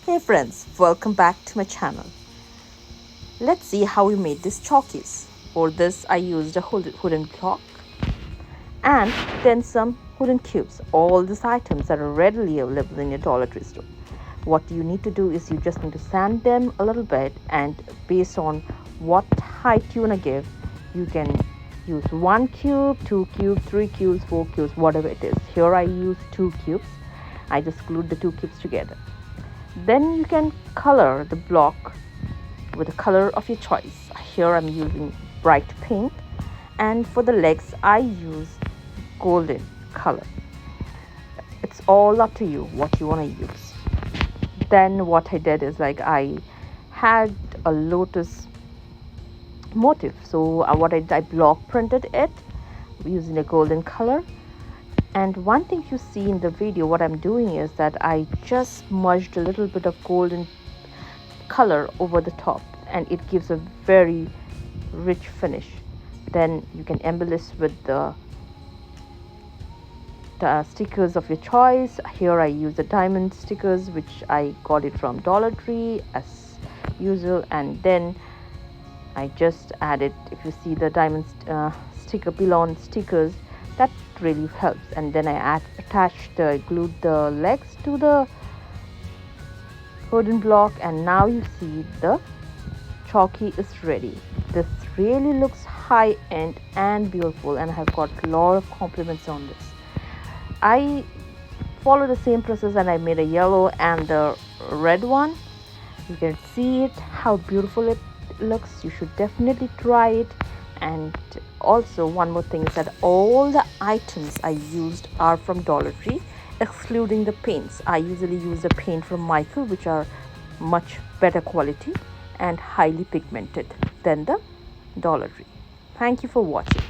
Hey friends, welcome back to my channel. Let's see how we made these chalkies. For this I used a wooden block and then some wooden cubes. All these items that are readily available in your Dollar Tree store. What you need to do is you just need to sand them a little bit, and based on what height you want to give, you can use 1 cube, 2 cubes, 3 cubes, 4 cubes, whatever it is. Here I use 2 cubes. I just glued the 2 cubes together. Then you can color the block with the color of your choice. Here I'm using bright pink, and for the legs I use golden color. It's all up to you what you want to use. Then what I did is, like, I had a lotus motif, so what I did, I block printed it using a golden color. And one thing you see in the video, what I'm doing is that I just smudged a little bit of golden color over the top, and it gives a very rich finish. Then you can embellish with the stickers of your choice. Here I use the diamond stickers, which I got it from Dollar Tree as usual, and then I just added, if you see the diamond pilon stickers, that really helps. And then I glued the legs to the wooden block, and now you see the chalky is ready. This really looks high-end and beautiful, and I have got a lot of compliments on this. I follow the same process, and I made a yellow and the red one. You can see it, how beautiful it looks. You should definitely try it. And also one more thing is that all the items I used are from Dollar Tree, excluding the paints. I usually use the paint from Michael, which are much better quality and highly pigmented than the Dollar Tree. Thank you for watching.